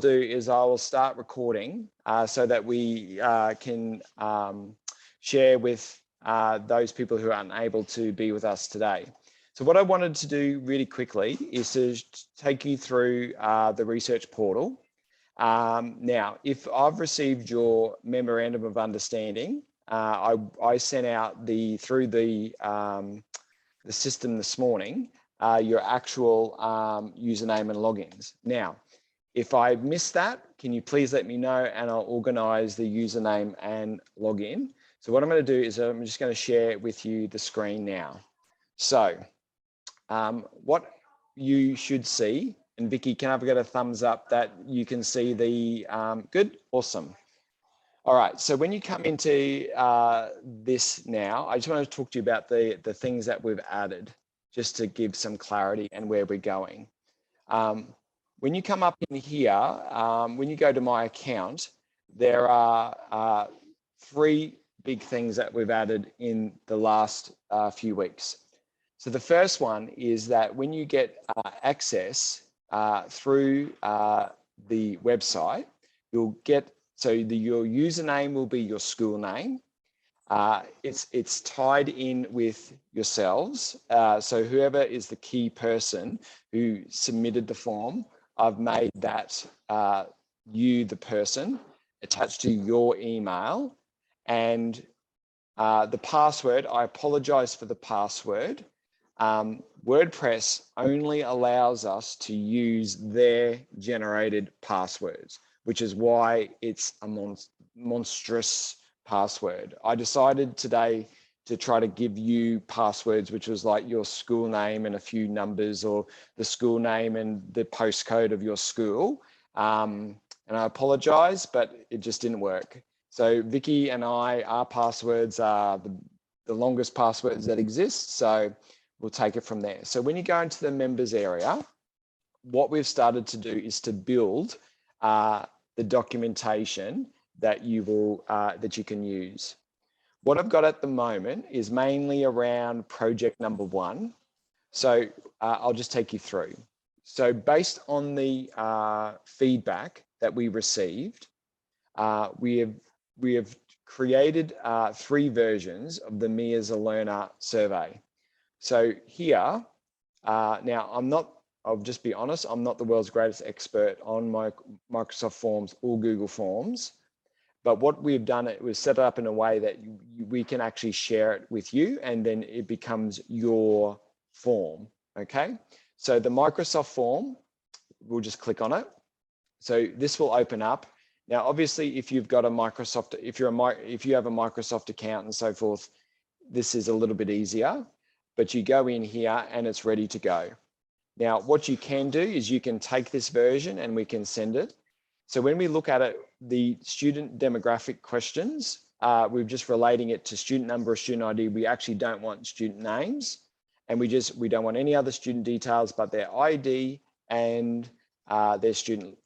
do is I will start recording so that we can share with those people who are unable to be with us today. So what I wanted to do really quickly is to take you through the research portal. Now, if I've received your memorandum of understanding, I sent out through the system this morning your actual username and logins. Now, if I missed that, can you please let me know and I'll organize the username and login. So what I'm going to do is I'm just going to share with you the screen now. So what you should see, and Vicky, can I get a thumbs up that you can see the, good, awesome. All right, so when you come into this now, I just want to talk to you about the things that we've added, just to give some clarity and where we're going. When you come up in here, when you go to my account, there are 3 big things that we've added in the last few weeks. So the first one is that when you get access through the website, you'll get, your username will be your school name. It's tied in with yourselves. So whoever is the key person who submitted the form, I've made that you, the person, attached to your email. And the password, I apologize for the password. WordPress only allows us to use their generated passwords, which is why it's a monstrous password. I decided today to try to give you passwords, which was like your school name and a few numbers, or the school name and the postcode of your school. And I apologize, but it just didn't work. So Vicky and our passwords are the longest passwords that exist. So we'll take it from there. So when you go into the members area, what we've started to do is to build the documentation that you will that you can use. What I've got at the moment is mainly around project number 1. So I'll just take you through. So based on the feedback that we received, we have created 3 versions of the Me as a Learner survey. So here, now I'll just be honest, I'm not the world's greatest expert on Microsoft Forms or Google Forms, but what we've done, it was set it up in a way that we can actually share it with you, and then it becomes your form, okay? So the Microsoft form, we'll just click on it. So this will open up. Now, obviously, if you've got a Microsoft, if you have a Microsoft account and so forth, this is a little bit easier, but you go in here and it's ready to go. Now, what you can do is you can take this version and we can send it. So when we look at it, the student demographic questions, we're just relating it to student number or student ID. We actually don't want student names, and we don't want any other student details but their ID and their student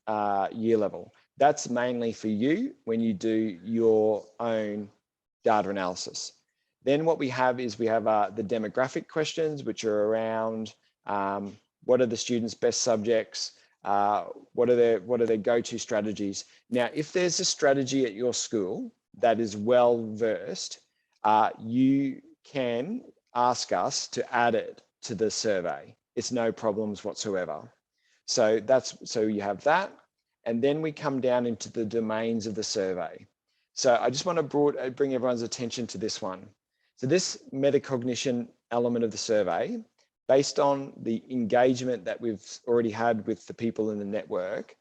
year level. That's mainly for you when you do your own data analysis. Then what we have is we have the demographic questions, which are around what are the students' best subjects, what are their go-to strategies. Now, if there's a strategy at your school that is well versed, you can ask us to add it to the survey. It's no problems whatsoever. So you have that, and then we come down into the domains of the survey. So I just want to bring everyone's attention to this one. So this metacognition element of the survey, based on the engagement that we've already had with the people in the network,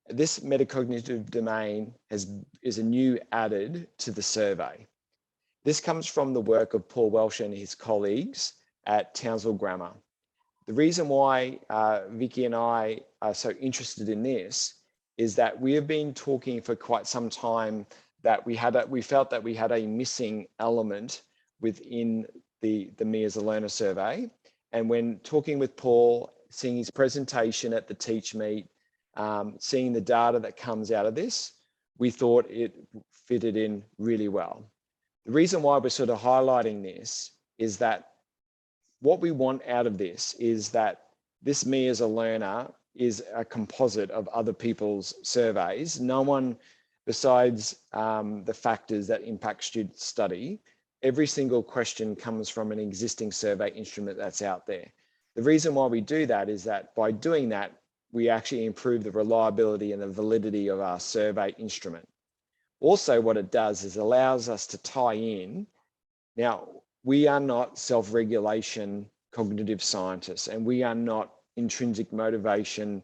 this metacognitive domain is a new added to the survey. This comes from the work of Paul Welsh and his colleagues at Townsville Grammar. The reason why Vicky and I are so interested in this is that we have been talking for quite some time that we felt that we had a missing element within the Me as a Learner survey. And when talking with Paul, seeing his presentation at the Teach Meet, seeing the data that comes out of this, we thought it fitted in really well. The reason why we're sort of highlighting this is that what we want out of this is that this Me as a Learner is a composite of other people's surveys. No one besides the factors that impact student study, every single question comes from an existing survey instrument that's out there. The reason why we do that is that by doing that, we actually improve the reliability and the validity of our survey instrument. Also, what it does is allows us to tie in. Now, we are not self-regulation cognitive scientists, and we are not intrinsic motivation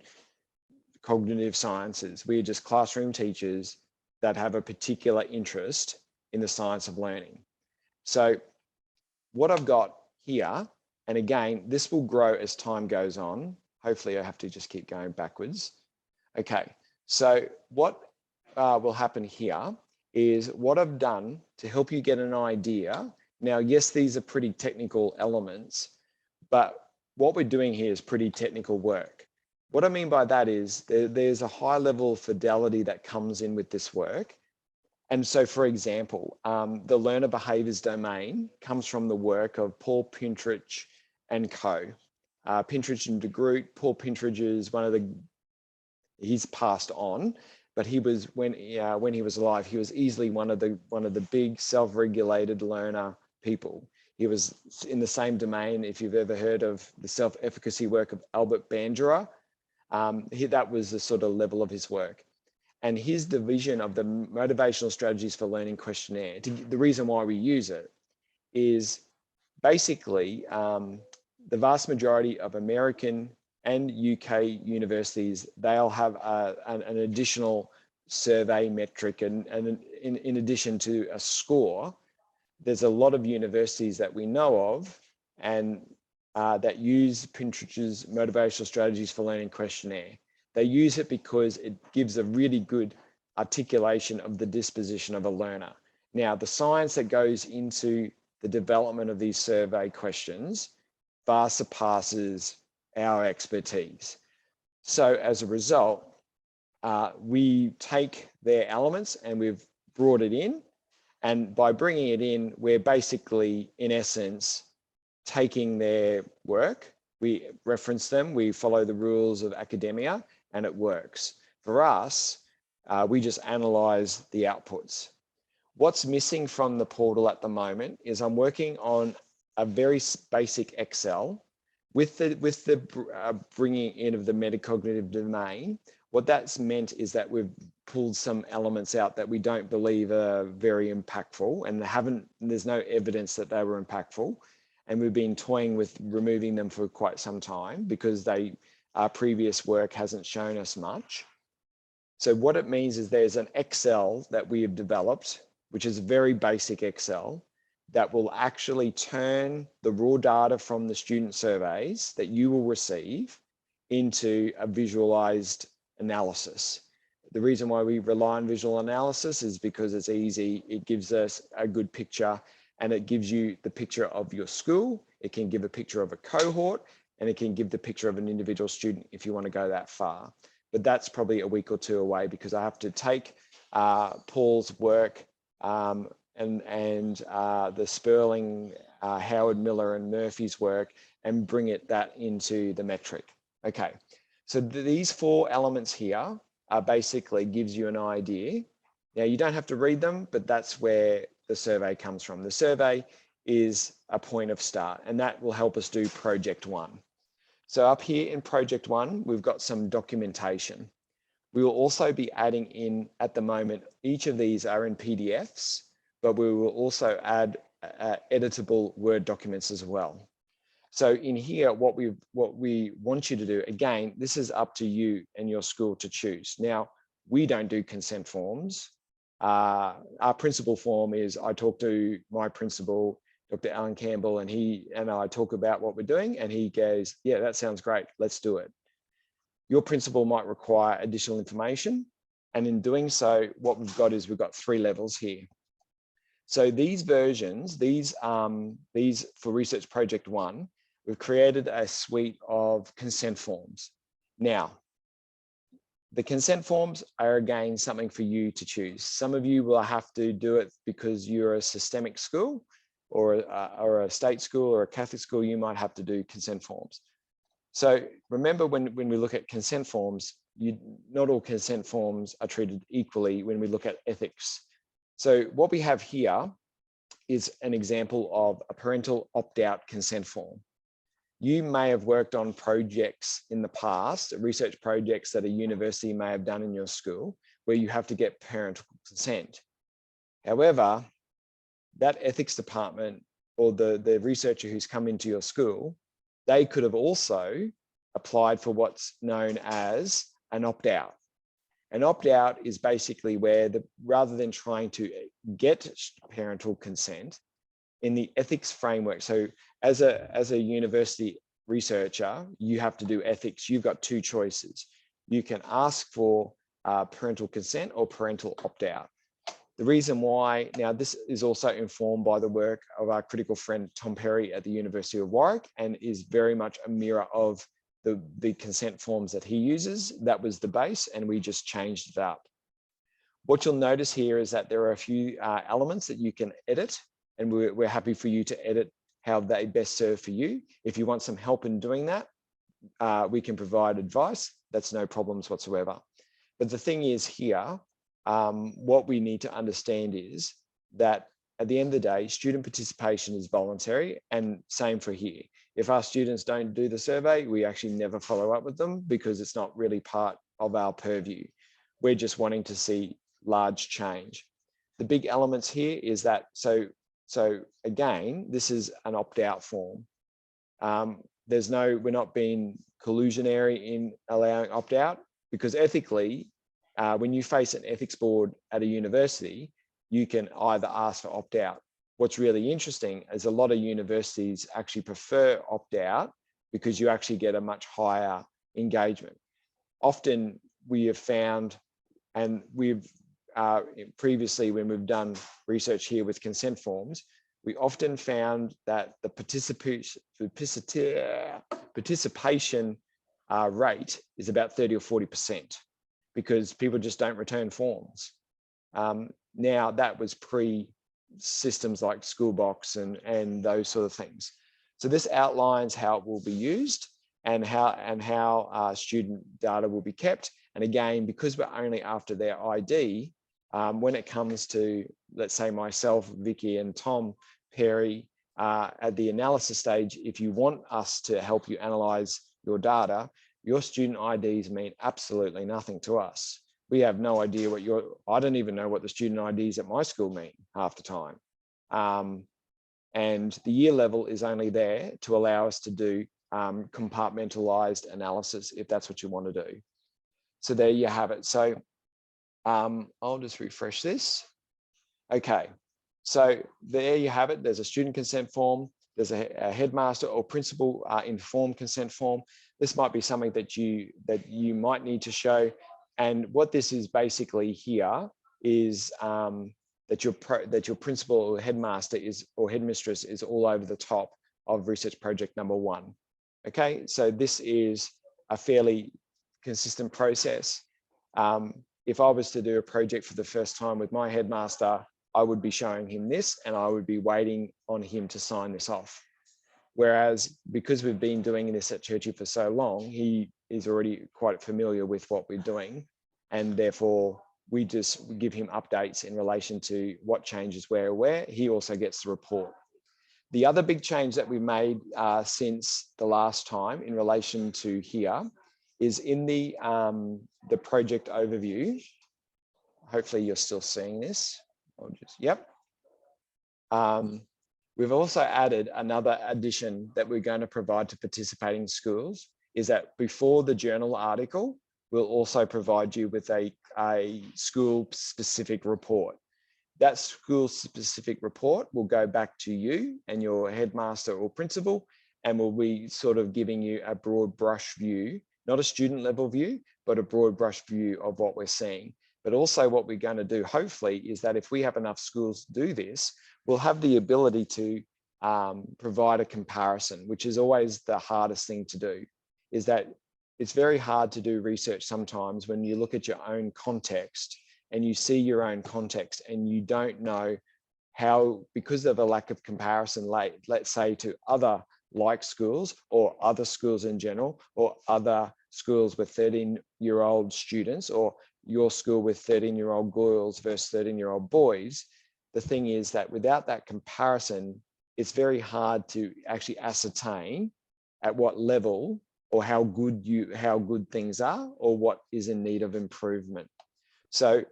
cognitive sciences. We are just classroom teachers that have a particular interest in the science of learning. So what I've got here, and again, this will grow as time goes on. Hopefully I have to just keep going backwards. Okay, so what will happen here is what I've done to help you get an idea. Now, yes, these are pretty technical elements, but what we're doing here is pretty technical work. What I mean by that is there's a high level of fidelity that comes in with this work. And so, for example, the learner behaviors domain comes from the work of Paul Pintridge and co. Pintridge and de Groot. Paul Pintridge is he's passed on, but he was, when he was alive, he was easily one of the big self-regulated learner people. He was in the same domain, if you've ever heard of the self-efficacy work of Albert Bandura, that was the sort of level of his work. And his division of the motivational strategies for learning questionnaire, the reason why we use it is basically the vast majority of American and UK universities, they'll have an additional survey metric, and in addition to a score, there's a lot of universities that we know of and that use Pintridge's motivational strategies for learning questionnaire. They use it because it gives a really good articulation of the disposition of a learner. Now, the science that goes into the development of these survey questions far surpasses our expertise. So as a result, we take their elements and we've brought it in. And by bringing it in, we're basically, in essence, taking their work, we reference them, we follow the rules of academia, and it works. For us, we just analyze the outputs. What's missing from the portal at the moment is I'm working on a very basic Excel with the bringing in of the metacognitive domain. What that's meant is that we've pulled some elements out that we don't believe are very impactful, and there's no evidence that they were impactful. And we've been toying with removing them for quite some time because our previous work hasn't shown us much. So what it means is there's an Excel that we have developed, which is a very basic Excel, that will actually turn the raw data from the student surveys that you will receive into a visualized analysis. The reason why we rely on visual analysis is because it's easy. It gives us a good picture, and it gives you the picture of your school. It can give a picture of a cohort, and it can give the picture of an individual student if you want to go that far. But that's probably a week or two away because I have to take Paul's work and the Sperling, Howard Miller and Murphy's work and bring that into the metric. Okay, so these four elements here basically gives you an idea. Now you don't have to read them, but that's where the survey comes from. The survey is a point of start, and that will help us do project one. So up here in project one, we've got some documentation. We will also be adding in, at the moment, each of these are in PDFs, but we will also add editable Word documents as well. So in here, what we want you to do, again, this is up to you and your school to choose. Now, we don't do consent forms. Our principal form is I talk to my principal, Dr. Alan Campbell, and he and I talk about what we're doing, and he goes, yeah, that sounds great, let's do it. Your principal might require additional information, and in doing so, what we've got is we've got 3 levels here. So these versions, these for Research Project 1, we've created a suite of consent forms. Now, the consent forms are again something for you to choose. Some of you will have to do it because you're a systemic school or a state school or a Catholic school. You might have to do consent forms. So remember, when we look at consent forms, not all consent forms are treated equally when we look at ethics. So what we have here is an example of a parental opt-out consent form. You may have worked on projects in the past, research projects that a university may have done in your school, where you have to get parental consent. However, that ethics department or the researcher who's come into your school, they could have also applied for what's known as an opt-out. An opt-out is basically where, rather than trying to get parental consent in the ethics framework, so as a university researcher, you have to do ethics. You've got two choices. You can ask for parental consent or parental opt-out. The reason why, now this is also informed by the work of our critical friend Tom Perry at the University of Warwick, and is very much a mirror of the consent forms that he uses. That was the base, and we just changed it up. What you'll notice here is that there are a few elements that you can edit, and we're happy for you to edit how they best serve for you. If you want some help in doing that, we can provide advice. That's no problems whatsoever. But the thing is here, what we need to understand is that at the end of the day, student participation is voluntary, and same for here. If our students don't do the survey, we actually never follow up with them because it's not really part of our purview. We're just wanting to see large change. The big elements here is that, so again, this is an opt-out form. We're not being collusionary in allowing opt-out, because ethically, when you face an ethics board at a university, you can either ask for opt-out. What's really interesting is a lot of universities actually prefer opt-out because you actually get a much higher engagement. Often we have found, and we've previously, when we've done research here with consent forms, we often found that the participation rate is about 30 or 40%, because people just don't return forms. Now that was pre-systems like Schoolbox and those sort of things. So this outlines how it will be used and how student data will be kept. And again, because we're only after their ID, when it comes to, let's say, myself, Vicky, and Tom Perry, at the analysis stage, if you want us to help you analyze your data, your student IDs mean absolutely nothing to us. We have no idea what I don't even know what the student IDs at my school mean half the time. And the year level is only there to allow us to do compartmentalized analysis, if that's what you want to do. So there you have it. So I'll just refresh this. Okay, so there you have it. There's a student consent form. There's a headmaster or principal informed consent form. This might be something that you might need to show. And what this is basically here is that your principal or headmaster or headmistress is all over the top of research project number 1. Okay, so this is a fairly consistent process. If I was to do a project for the first time with my headmaster, I would be showing him this, and I would be waiting on him to sign this off. Whereas, because we've been doing this at Churchy for so long, he is already quite familiar with what we're doing, and therefore we just give him updates in relation to what changes where. He also gets the report. The other big change that we made since the last time in relation to here is in the project overview. Hopefully you're still seeing this. Yep. We've also added another addition that we're going to provide to participating schools, is that before the journal article, we'll also provide you with a school-specific report. That school-specific report will go back to you and your headmaster or principal, and we'll be sort of giving you a broad brush view, not a student level view, but a broad brush view of what we're seeing. But also what we're going to do, hopefully, is that if we have enough schools to do this, we'll have the ability to provide a comparison, which is always the hardest thing to do. Is that it's very hard to do research sometimes when you look at your own context and you see your own context and you don't know how, because of a lack of comparison, let's say, to other like schools or other schools in general, or other schools with 13-year-old students, or your school with 13-year-old girls versus 13-year-old boys. The thing is that without that comparison, it's very hard to actually ascertain at what level or how good things are, or what is in need of improvement. So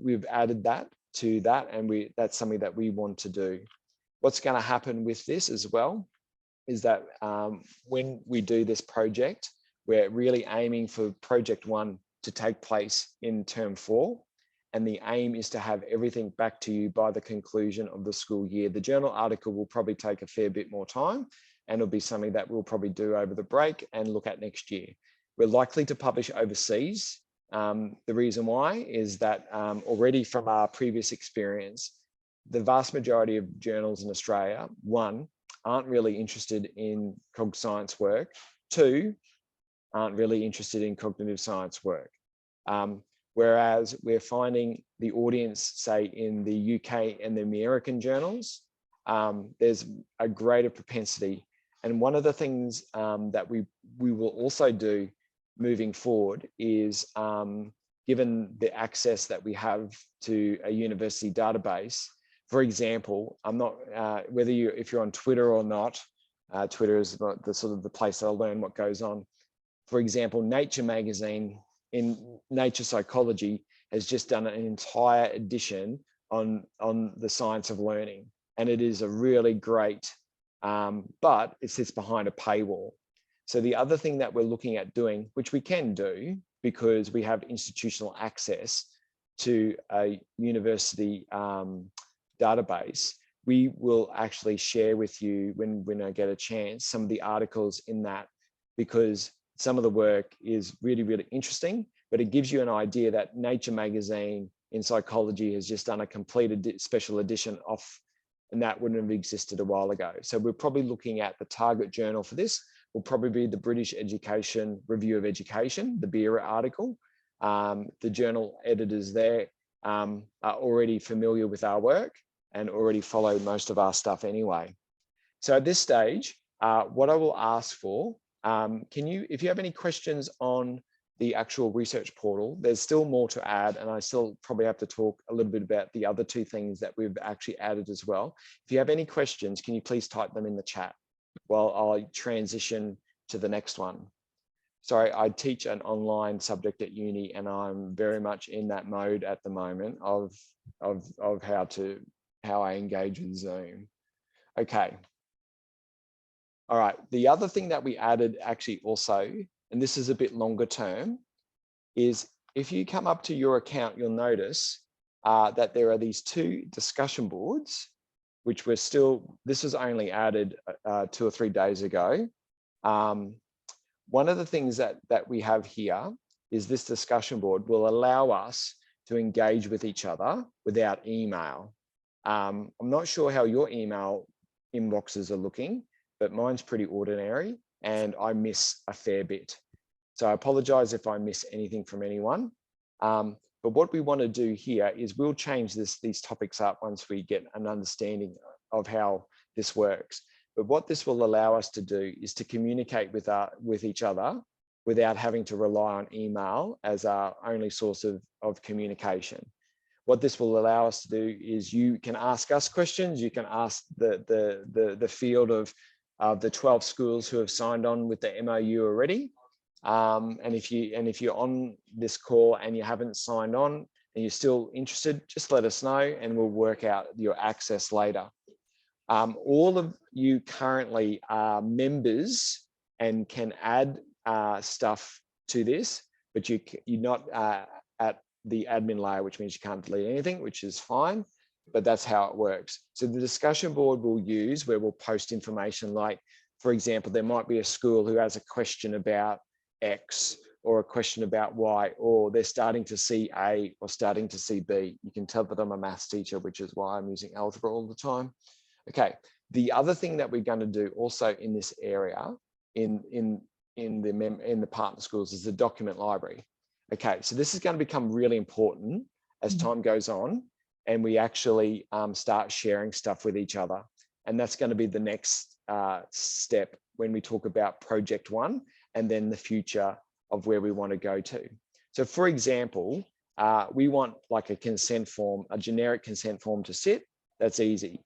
we've added that to that, and that's something that we want to do. What's going to happen with this as well is that when we do this project, we're really aiming for project 1 to take place in term 4. And the aim is to have everything back to you by the conclusion of the school year. The journal article will probably take a fair bit more time, and it'll be something that we'll probably do over the break and look at next year. We're likely to publish overseas. The reason why is that already from our previous experience, the vast majority of journals in Australia, 1, aren't really interested in cog science work, 2, aren't really interested in cognitive science work. Whereas we're finding the audience, say in the UK and the American journals, there's a greater propensity. And one of the things that we will also do moving forward is, given the access that we have to a university database, for example, I'm not, if you're on Twitter or not, Twitter is the sort of the place I'll learn what goes on. For example, Nature magazine in Nature Psychology has just done an entire edition on the science of learning. And it is a really great, but it sits behind a paywall. So the other thing that we're looking at doing, which we can do because we have institutional access to a university database, we will actually share with you when I get a chance, some of the articles in that, because some of the work is really, really interesting, but it gives you an idea that Nature magazine in psychology has just done a complete special edition off, and that wouldn't have existed a while ago. So we're probably looking at the target journal for this will probably be the British Education Review of Education, the BERA article. The journal editors there are already familiar with our work and already follow most of our stuff anyway. So at this stage, what I will ask for, if you have any questions on the actual research portal, there's still more to add, and I still probably have to talk a little bit about the other 2 things that we've actually added as well. If you have any questions, can you please type them in the chat while I transition to the next one? Sorry, I teach an online subject at uni, and I'm very much in that mode at the moment of how I engage with Zoom. Okay. All right, the other thing that we added actually also, and this is a bit longer term, is if you come up to your account, you'll notice that there are these 2 discussion boards, which were still, this was only added 2 or 3 days ago. One of the things that we have here is this discussion board will allow us to engage with each other without email. I'm not sure how your email inboxes are looking, but mine's pretty ordinary and I miss a fair bit. So I apologize if I miss anything from anyone. But what we want to do here is we'll change these topics up once we get an understanding of how this works. But what this will allow us to do is to communicate with each other without having to rely on email as our only source of communication. What this will allow us to do is you can ask us questions, you can ask the field of the 12 schools who have signed on with the MOU already. And if you're on this call and you haven't signed on and you're still interested, just let us know and we'll work out your access later. All of you currently are members and can add stuff to this, but you're not at the admin layer, which means you can't delete anything, which is fine, but that's how it works. So the discussion board we'll use where we'll post information like, for example, there might be a school who has a question about X or a question about Y, or they're starting to see A or starting to see B. You can tell that I'm a maths teacher, which is why I'm using algebra all the time. Okay, the other thing that we're going to do also in this area, in the partner schools, is the document library. Okay, so this is going to become really important as time goes on and we actually start sharing stuff with each other. And that's going to be the next step when we talk about project one and then the future of where we want to go to. So for example, we want like a consent form, a generic consent form to sit. That's easy.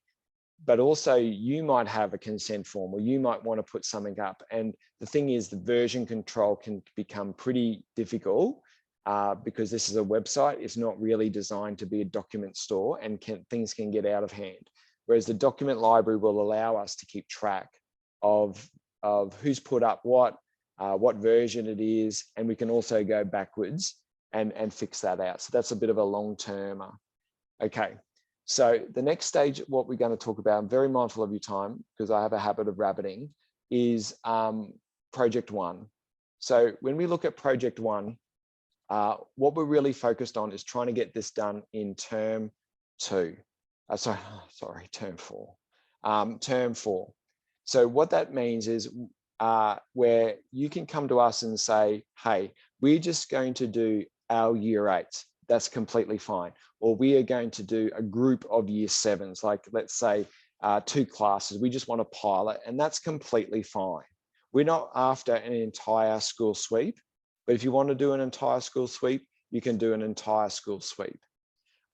But also you might have a consent form, or you might want to put something up. And the thing is, the version control can become pretty difficult because this is a website. It's not really designed to be a document store, and things can get out of hand. Whereas the document library will allow us to keep track of who's put up what version it is, and we can also go backwards and fix that out. So that's a bit of a long-termer. Okay. So the next stage, what we're going to talk about, I'm very mindful of your time because I have a habit of rabbiting, is project one. So when we look at project one, what we're really focused on is trying to get this done in term two. Term four. Term four. So what that means is where you can come to us and say, hey, we're just going to do our year 8. That's completely fine. Or we are going to do a group of year 7s, like let's say 2 classes. We just want to pilot, and that's completely fine. We're not after an entire school sweep, but if you want to do an entire school sweep, you can do an entire school sweep.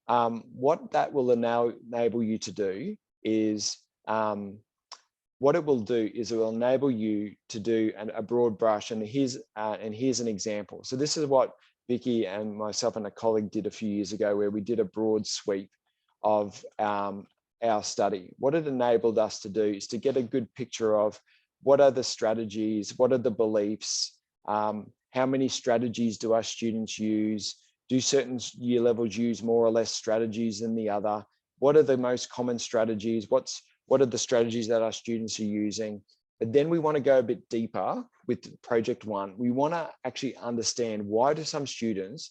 What that will enable you to do is, what it will do is it will enable you to do a broad brush. And here's an example. So this is what Vicky and myself and a colleague did a few years ago, where we did a broad sweep of our study. What it enabled us to do is to get a good picture of what are the strategies, what are the beliefs, how many strategies do our students use, do certain year levels use more or less strategies than the other, what are the most common strategies, what are the strategies that our students are using. But then we want to go a bit deeper with project one. We want to actually understand, why do some students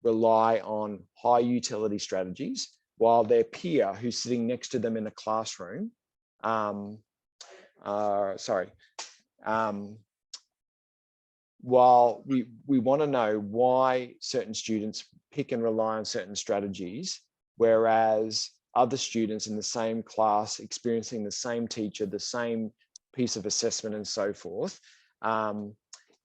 rely on high utility strategies while their peer who's sitting next to them in the classroom, while we want to know why certain students pick and rely on certain strategies, whereas other students in the same class experiencing the same teacher, the same piece of assessment and so forth,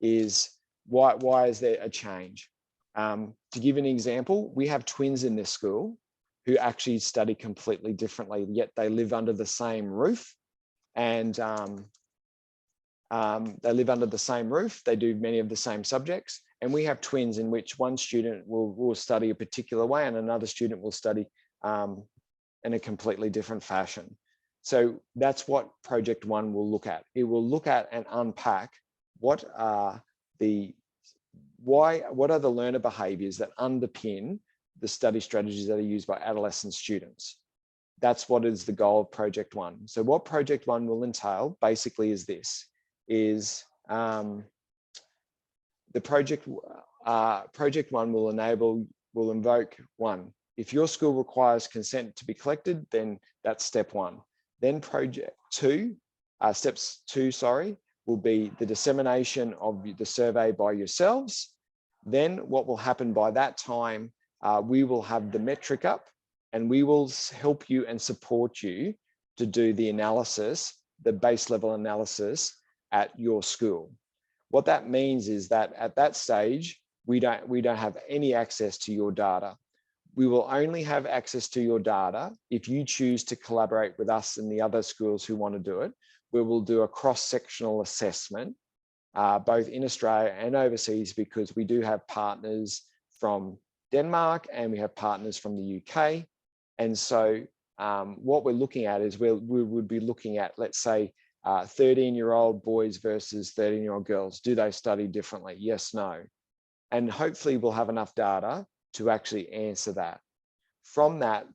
is why is there a change? To give an example, we have twins in this school who actually study completely differently, yet they live under the same roof, and they live under the same roof. They do many of the same subjects, and we have twins in which one student will study a particular way and another student will study in a completely different fashion. So that's what project one will look at. It will look at and unpack what are the learner behaviors that underpin the study strategies that are used by adolescent students. That's what is the goal of project one. So what project one will entail basically is this, is the project one will invoke one. If your school requires consent to be collected, then that's step one. Then steps two, will be the dissemination of the survey by yourselves. Then what will happen by that time, we will have the metric up, and we will help you and support you to do the analysis, the base level analysis at your school. What that means is that at that stage, we don't have any access to your data. We will only have access to your data if you choose to collaborate with us and the other schools who want to do it. We will do a cross-sectional assessment, both in Australia and overseas, because we do have partners from Denmark and we have partners from the UK. And so what we're looking at is we would be looking at, let's say, 13-year-old boys versus 13-year-old girls. Do they study differently? Yes, no. And hopefully we'll have enough data to actually answer that. From that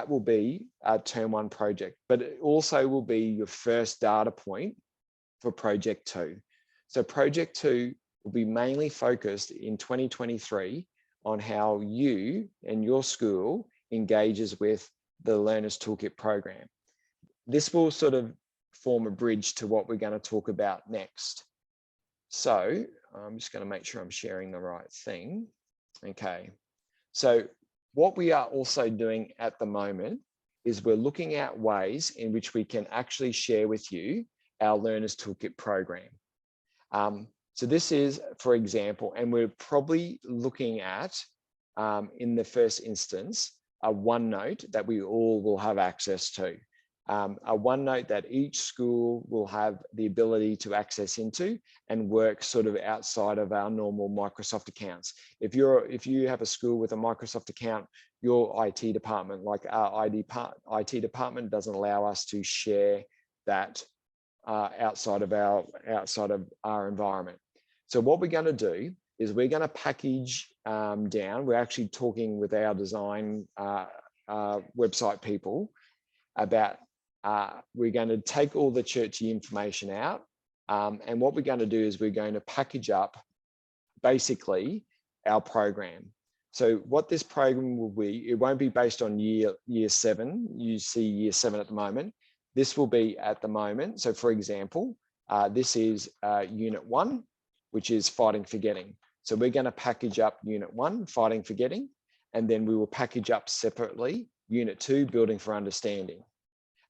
will be a term one project, but it also will be your first data point for project two. So project two will be mainly focused in 2023 on how you and your school engages with the Learners Toolkit program. This will sort of form a bridge to what we're going to talk about next. So I'm just going to make sure I'm sharing the right thing. Okay. So what we are also doing at the moment is we're looking at ways in which we can actually share with you our Learners Toolkit program. So this is, for example, and we're probably looking at, in the first instance, a OneNote that we all will have access to. A OneNote that each school will have the ability to access into and work sort of outside of our normal Microsoft accounts. If you have a school with a Microsoft account, your IT department, like our IT department, doesn't allow us to share that outside of our environment. So what we're going to do is we're going to package down. We're actually talking with our design website people about we're going to take all the churchy information out, and what we're going to do is we're going to package up basically our program. So what this program will be, it won't be based on year 7. You see year 7 at the moment. This will be at the moment. So for example, this is unit 1, which is fighting forgetting. So we're going to package up unit 1, fighting forgetting, and then we will package up separately unit 2, building for understanding.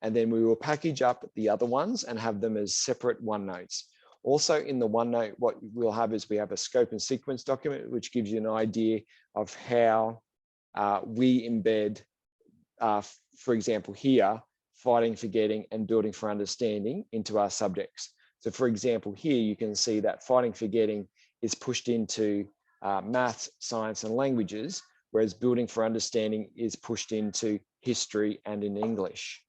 And then we will package up the other ones and have them as separate OneNotes. Also in the OneNote, what we'll have is we have a scope and sequence document, which gives you an idea of how we embed, for example, here, fighting forgetting and building for understanding into our subjects. So for example, here you can see that fighting forgetting is pushed into maths, science and languages, whereas building for understanding is pushed into history and in English.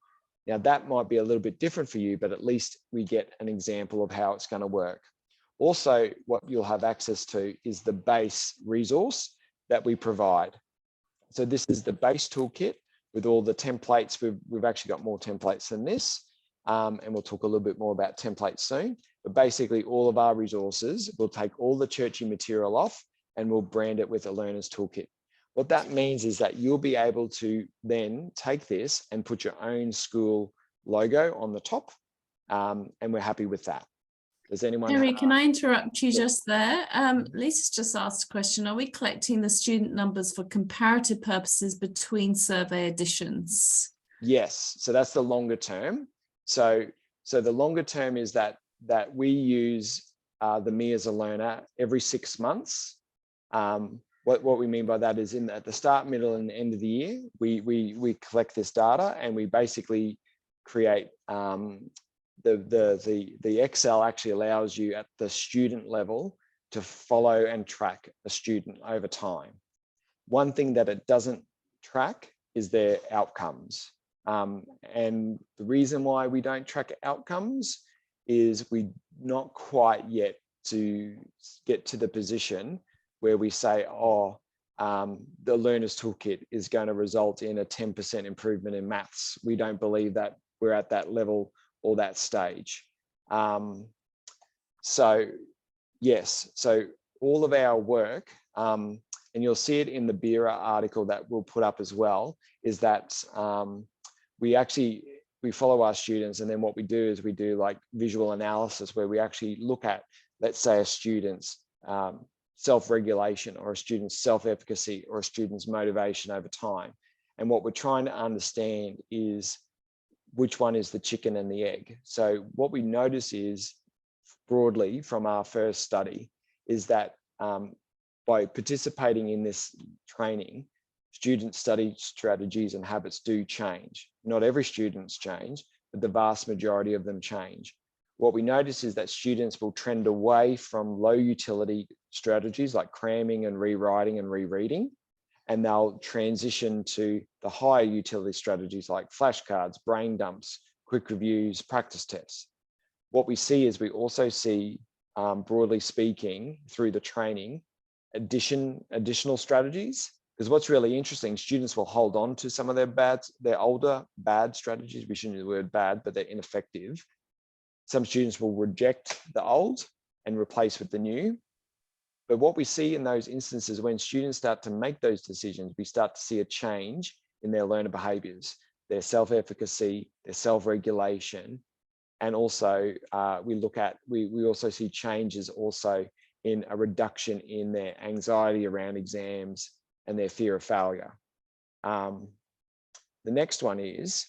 Now that might be a little bit different for you, but at least we get an example of how it's going to work. Also, what you'll have access to is the base resource that we provide. So this is the base toolkit with all the templates. We've actually got more templates than this, and we'll talk a little bit more about templates soon. But basically all of our resources, we'll take all the churchy material off and we'll brand it with a Learner's Toolkit. What that means is that you'll be able to then take this and put your own school logo on the top, and we're happy with that. Does anyone? Harry, can I interrupt you just there? Lisa's just asked a question. Are we collecting the student numbers for comparative purposes between survey editions? Yes, so that's the longer term. So the longer term is that we use the Me as a Learner every 6 months. What we mean by that is at the start, middle, and end of the year, we collect this data and we basically create the Excel actually allows you at the student level to follow and track a student over time. One thing that it doesn't track is their outcomes. And the reason why we don't track outcomes is we're not quite yet to get to the position where we say, oh, the Learner's Toolkit is going to result in a 10% improvement in maths. We don't believe that we're at that level or that stage. So yes, so all of our work, and you'll see it in the BERA article that we'll put up as well, is that we follow our students, and then what we do is we do like visual analysis where we actually look at, let's say, a student's self-regulation or a student's self-efficacy or a student's motivation over time. And what we're trying to understand is which one is the chicken and the egg. So what we notice is, broadly from our first study, is that by participating in this training, student study strategies and habits do change. Not every student's change, but the vast majority of them change. What we notice is that students will trend away from low utility strategies like cramming and rewriting and rereading, and they'll transition to the higher utility strategies like flashcards, brain dumps, quick reviews, practice tests. What we see is we also see, broadly speaking, through the training, additional strategies. Because what's really interesting, students will hold on to some of their older bad strategies. We shouldn't use the word bad, but they're ineffective. Some students will reject the old and replace with the new. But what we see in those instances, when students start to make those decisions, we start to see a change in their learner behaviors, their self-efficacy, their self-regulation. And also we also see changes also in a reduction in their anxiety around exams and their fear of failure. The next one is,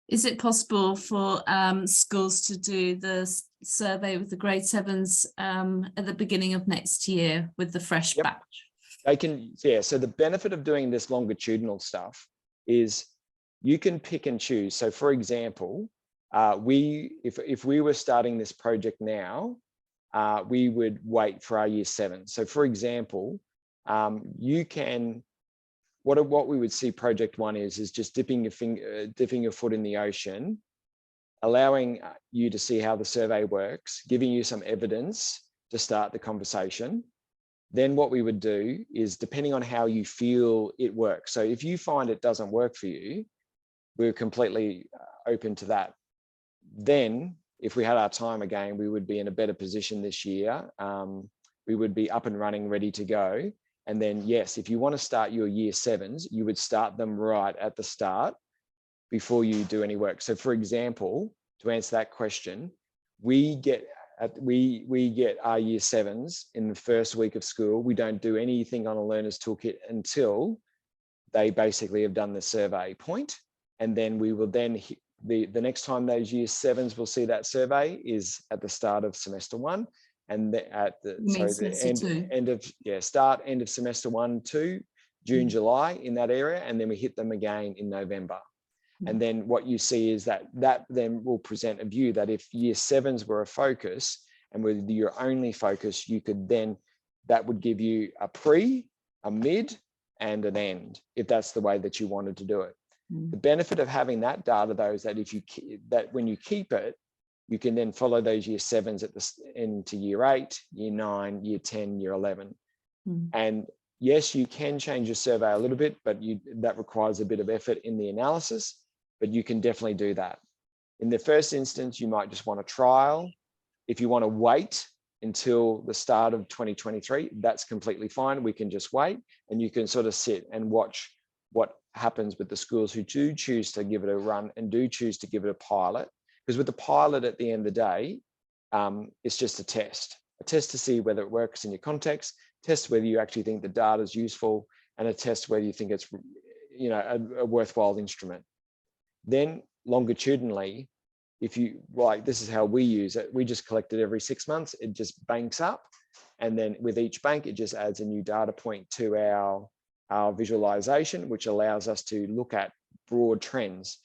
Is it possible for schools to do the survey with the grade 7s at the beginning of next year with the fresh Yep. batch? They can, yeah. So the benefit of doing this longitudinal stuff is you can pick and choose. So for example, if we were starting this project now, we would wait for our year 7. So for example, you can, what we would see project 1 is just dipping your foot in the ocean, allowing you to see how the survey works, giving you some evidence to start the conversation. Then what we would do is, depending on how you feel it works. So if you find it doesn't work for you, we're completely open to that. Then if we had our time again, we would be in a better position this year. We would be up and running, ready to go. And then, yes, if you want to start your year 7s, you would start them right at the start before you do any work. So for example, to answer that question, we get our year 7s in the first week of school. We don't do anything on a learner's toolkit until they basically have done the survey point. And then we will then, the next time those year 7s will see that survey is at the start of semester 1. And at the end of semester 1 to June, July, in that area. And then we hit them again in November. And then what you see is that then will present a view that if year 7s were a focus and were your only focus, you could then, that would give you a pre, a mid, and an end, if that's the way that you wanted to do it. The benefit of having that data, though, is that when you keep it, you can then follow those year 7s into year 8, year 9, year 10, year 11. And yes, you can change your survey a little bit, but that requires a bit of effort in the analysis, but you can definitely do that. In the first instance, you might just want a trial. If you want to wait until the start of 2023, that's completely fine. We can just wait, and you can sort of sit and watch what happens with the schools who do choose to give it a run and do choose to give it a pilot. Because with the pilot, at the end of the day, it's just a test to see whether it works in your context, test whether you actually think the data is useful, and a test whether you think it's, you know, a worthwhile instrument. Then longitudinally, if you like, this is how we use it. We just collect it every 6 months. It just banks up, and then with each bank, it just adds a new data point to our visualization, which allows us to look at broad trends.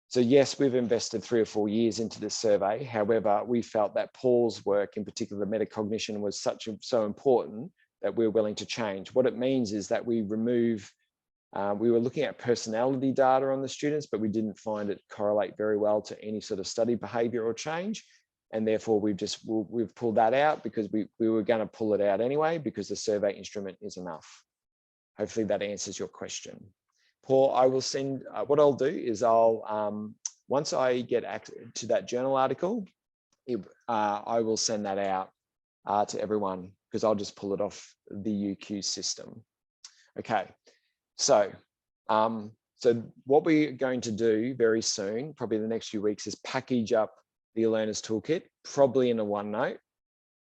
So yes, we've invested 3 or 4 years into this survey. However, we felt that Paul's work, in particular metacognition, was so important that we're willing to change. What it means is that we remove, we were looking at personality data on the students, but we didn't find it correlate very well to any sort of study behavior or change. And therefore we've pulled that out, because we were going to pull it out anyway, because the survey instrument is enough. Hopefully that answers your question. Paul, I will send, what I'll do is once I get access to that journal article, I will send that out to everyone, because I'll just pull it off the UQ system. Okay, so what we're going to do very soon, probably the next few weeks, is package up the Learner's Toolkit, probably in a OneNote.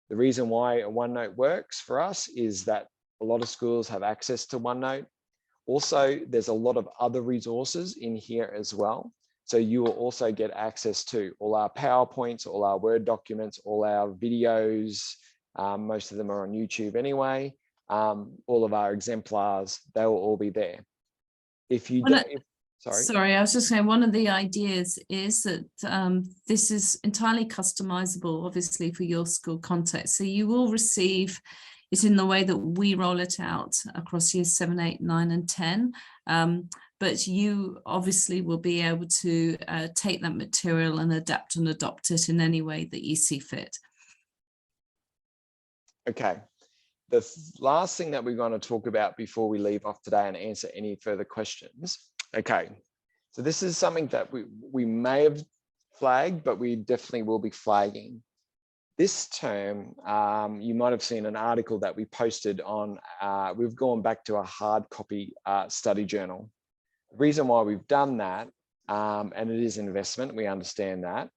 The reason why a OneNote works for us is that a lot of schools have access to OneNote. Also, there's a lot of other resources in here as well. So you will also get access to all our PowerPoints, all our Word documents, all our videos. Most of them are on YouTube anyway. All of our exemplars, they will all be there. If you don't, sorry, I was just saying, one of the ideas is that this is entirely customizable, obviously, for your school context. So you will receive it in the way that we roll it out across years 7, 8, 9, and 10. But you obviously will be able to take that material and adapt and adopt it in any way that you see fit. Okay. The last thing that we're going to talk about before we leave off today and answer any further questions. Okay. So this is something that we may have flagged, but we definitely will be flagging. This term, you might have seen an article that we posted on, we've gone back to a hard copy study journal. The reason why we've done that, and it is an investment, we understand that,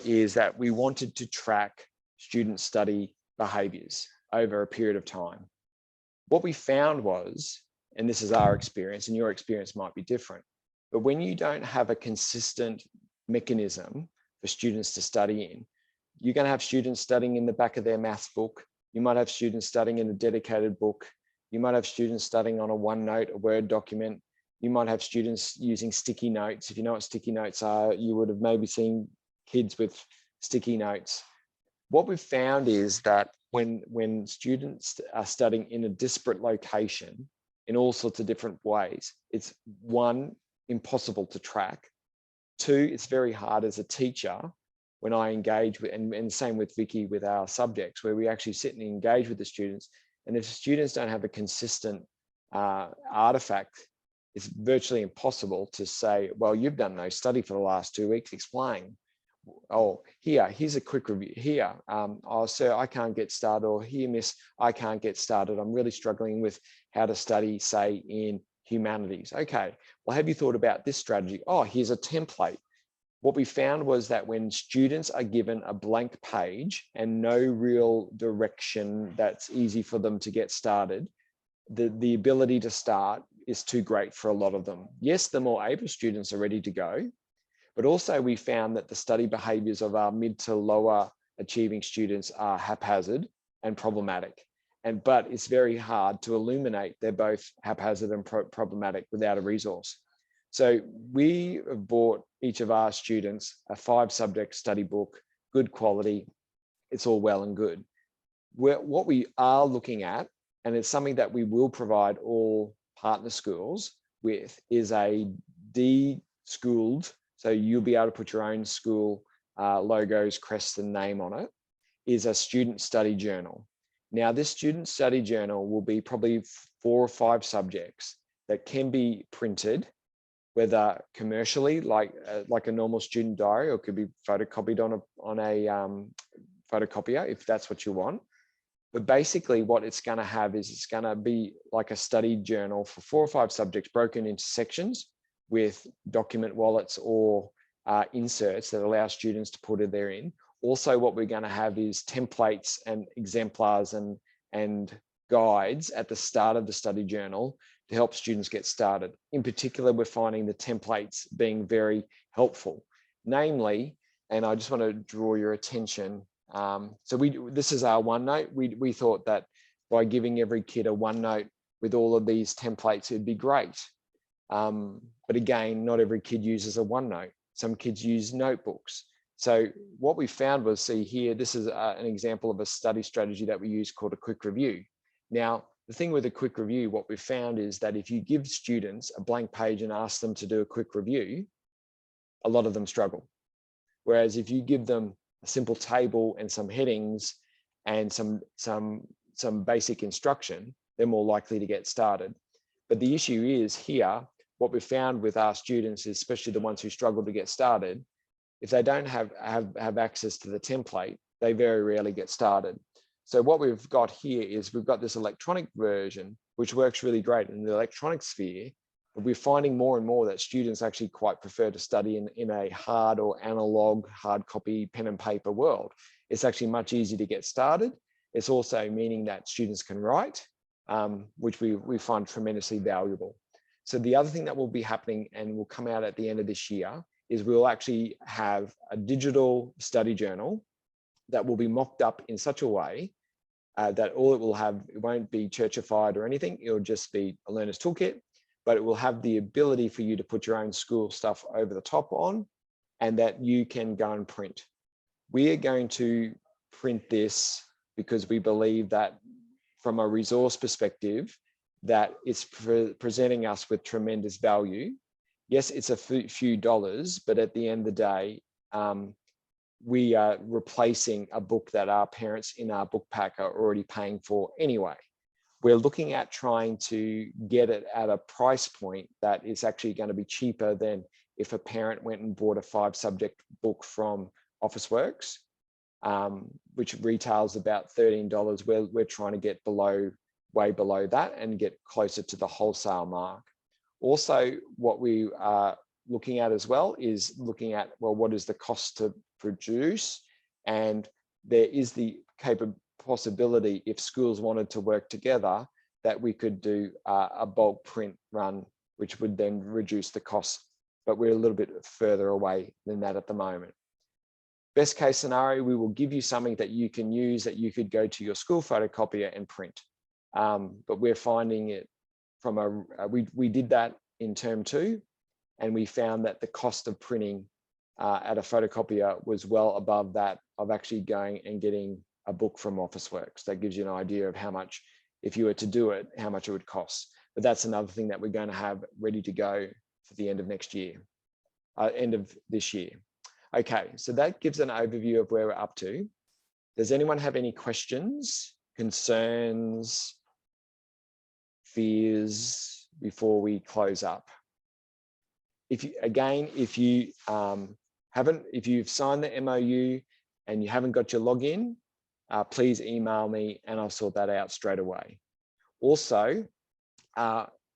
is that we wanted to track student study behaviours over a period of time. What we found was, and this is our experience, and your experience might be different, But when you don't have a consistent mechanism for students to study in, you're going to have students studying in the back of their maths book. You might have students studying in a dedicated book. You might have students studying on a OneNote, a Word document. You might have students using sticky notes. If you know what sticky notes are, you would have maybe seen kids with sticky notes. What we've found is that when students are studying in a disparate location in all sorts of different ways, it's one, impossible to track. Two, it's very hard as a teacher when I engage with, and same with Vicky with our subjects, where we actually sit and engage with the students. And if students don't have a consistent artifact, it's virtually impossible to say, well, you've done no study for the last 2 weeks, explain. Oh, here's a quick review. Here, oh, sir, I can't get started. Or here, miss, I can't get started. I'm really struggling with how to study, say, in humanities. Okay, well, have you thought about this strategy? Oh, here's a template. What we found was that when students are given a blank page and no real direction that's easy for them to get started, the ability to start is too great for a lot of them. Yes, the more able students are ready to go, but also we found that the study behaviors of our mid to lower achieving students are haphazard and problematic. But it's very hard to illuminate they're both haphazard and problematic without a resource. So we have bought each of our students a 5-subject study book, good quality. It's all well and good. What we are looking at, and it's something that we will provide all partner schools with, is a de-schooled, so you'll be able to put your own school logos, crests, and name on it, is a student study journal. Now, this student study journal will be probably 4 or 5 subjects that can be printed, whether commercially, like a normal student diary, or could be photocopied on a photocopier if that's what you want. But basically what it's going to have is it's going to be like a study journal for 4 or 5 subjects broken into sections with document wallets or inserts that allow students to put it therein. Also, what we're going to have is templates and exemplars and guides at the start of the study journal to help students get started. In particular, we're finding the templates being very helpful. Namely, and I just want to draw your attention. So this is our OneNote. We thought that by giving every kid a OneNote with all of these templates, it'd be great. But again, not every kid uses a OneNote. Some kids use notebooks. So what we found was, see here, this is an example of a study strategy that we use called a quick review. Now, the thing with a quick review, what we found is that if you give students a blank page and ask them to do a quick review, a lot of them struggle. Whereas if you give them a simple table and some headings and some basic instruction, they're more likely to get started. But the issue is here, what we found with our students, especially the ones who struggle to get started, if they don't have access to the template, they very rarely get started. So what we've got here is we've got this electronic version, which works really great in the electronic sphere, but we're finding more and more that students actually quite prefer to study in a hard or analog, hard copy, pen and paper world. It's actually much easier to get started. It's also meaning that students can write, which we find tremendously valuable. So the other thing that will be happening and will come out at the end of this year is we'll actually have a digital study journal that will be mocked up in such a way that all it will have, it won't be churchified or anything. It'll just be a learner's toolkit, but it will have the ability for you to put your own school stuff over the top on, and that you can go and print. We are going to print this because we believe that from a resource perspective, that it's presenting us with tremendous value. Yes, it's a few dollars, but at the end of the day, we are replacing a book that our parents in our book pack are already paying for anyway. We're looking at trying to get it at a price point that is actually going to be cheaper than if a parent went and bought a 5-subject book from Officeworks, which retails about $13. We're trying to get way below that and get closer to the wholesale mark. Also, what we are looking at as well is looking at, well, what is the cost to produce? And there is the possibility, if schools wanted to work together, that we could do a bulk print run, which would then reduce the cost but we're a little bit further away than that at the moment. Best case scenario, we will give you something that you can use, that you could go to your school photocopier and print. But we're finding it from we did that in term 2, and we found that the cost of printing at a photocopier was well above that of actually going and getting a book from Officeworks. That gives you an idea of how much, if you were to do it, how much it would cost. But that's another thing that we're going to have ready to go for the end of next year, end of this year. Okay, so that gives an overview of where we're up to. Does anyone have any questions, concerns, fears before we close up? If you've signed the MOU and you haven't got your login, please email me and I'll sort that out straight away. Also,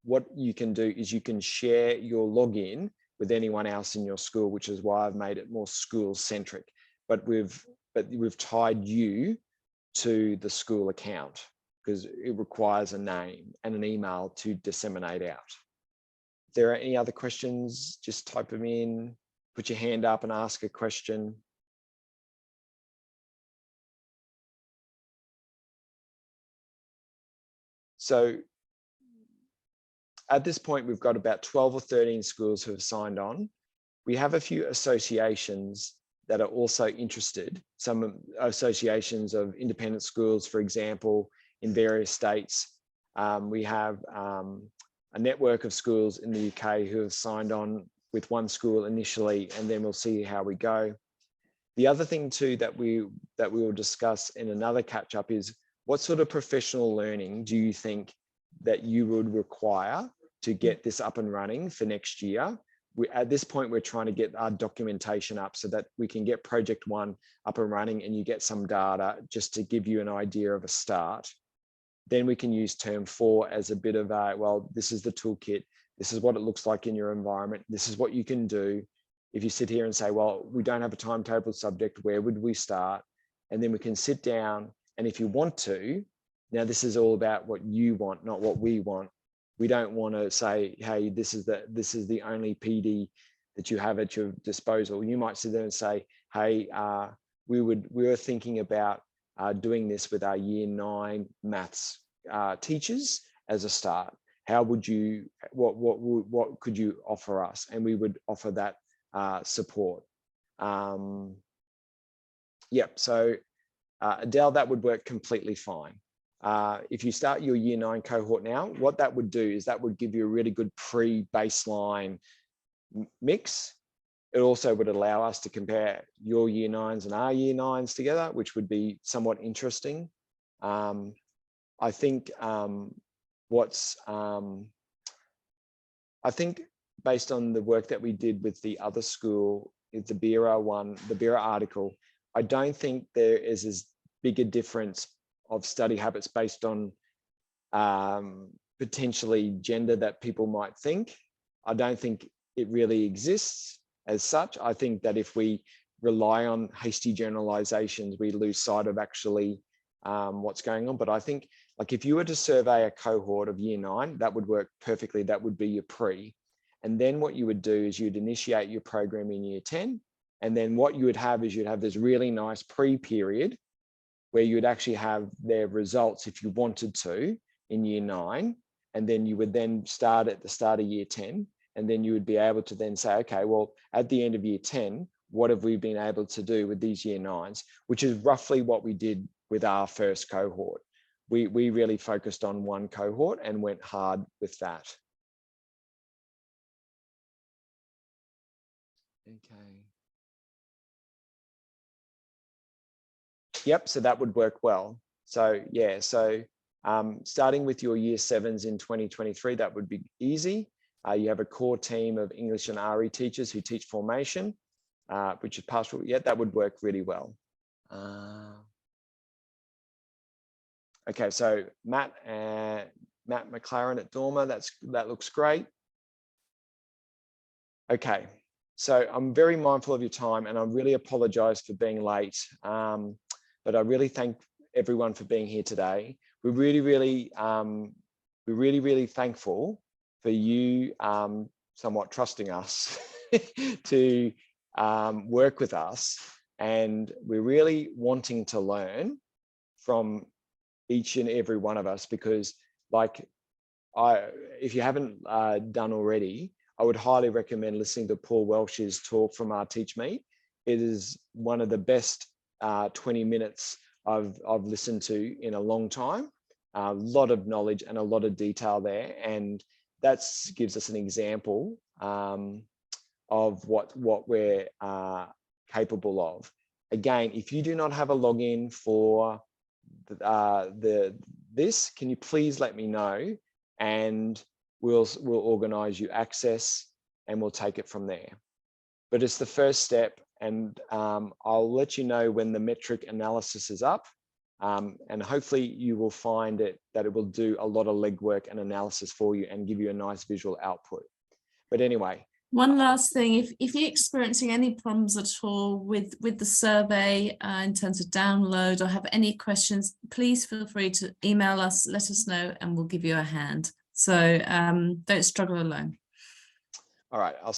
what you can do is you can share your login with anyone else in your school, which is why I've made it more school centric. But we've tied you to the school account because it requires a name and an email to disseminate out. If there are any other questions, just type them in, put your hand up and ask a question. So at this point, we've got about 12 or 13 schools who have signed on. We have a few associations that are also interested. Some associations of independent schools, for example, in various states. We have a network of schools in the UK who have signed on with one school initially, and then we'll see how we go. The other thing too that we will discuss in another catch up is what sort of professional learning do you think that you would require to get this up and running for next year? At this point, we're trying to get our documentation up so that we can get project 1 up and running and you get some data just to give you an idea of a start. Then we can use term 4 as a bit of a, well, this is the toolkit. This is what it looks like in your environment. This is what you can do. If you sit here and say, well, we don't have a timetable subject, where would we start? And then we can sit down, and if you want to, now this is all about what you want, not what we want. We don't want to say, hey, this is the only PD that you have at your disposal. You might sit there and say, hey, we were thinking about doing this with our year 9 maths teachers as a start. How would you, what could you offer us? And we would offer that support. Yep, so Adele, that would work completely fine. If you start your year 9 cohort now, what that would do is that would give you a really good pre-baseline mix. It also would allow us to compare your year 9s and our year 9s together, which would be somewhat interesting. I think I think based on the work that we did with the other school, the BERA article, I don't think there is as big a difference of study habits based on potentially gender that people might think. I don't think it really exists as such. I think that if we rely on hasty generalizations, we lose sight of actually what's going on. But I think, like, if you were to survey a cohort of year 9, that would work perfectly. That would be your pre. And then what you would do is you'd initiate your program in year 10. And then what you would have is you'd have this really nice pre-period where you would actually have their results if you wanted to in year 9. And then you would then start at the start of year 10. And then you would be able to then say, okay, well, at the end of year 10, what have we been able to do with these year 9s, which is roughly what we did with our first cohort. We really focused on one cohort and went hard with that. Okay. Yep, so that would work well. So yeah, so starting with your year 7s in 2023, that would be easy. You have a core team of English and RE teachers who teach formation, which is pastoral. Yeah, that would work really well. Okay, so Matt McLaren at Dormer, that looks great. Okay, so I'm very mindful of your time and I really apologize for being late, but I really thank everyone for being here today. We're really thankful for you somewhat trusting us to work with us, and we're really wanting to learn from each and every one of us, because like if you haven't done already, I would highly recommend listening to Paul Welsh's talk from our Teach Meet. It is one of the best 20 minutes I've listened to in a long time. A lot of knowledge and a lot of detail there, and that gives us an example of what we're capable of. Again, if you do not have a login for this, can you please let me know, and we'll organize you access, and we'll take it from there. But it's the first step, and I'll let you know when the metric analysis is up, and hopefully you will find that it will do a lot of legwork and analysis for you and give you a nice visual output. But anyway. One last thing, if you're experiencing any problems at all with the survey in terms of download, or have any questions, please feel free to email us, let us know, and we'll give you a hand. So don't struggle alone. All right.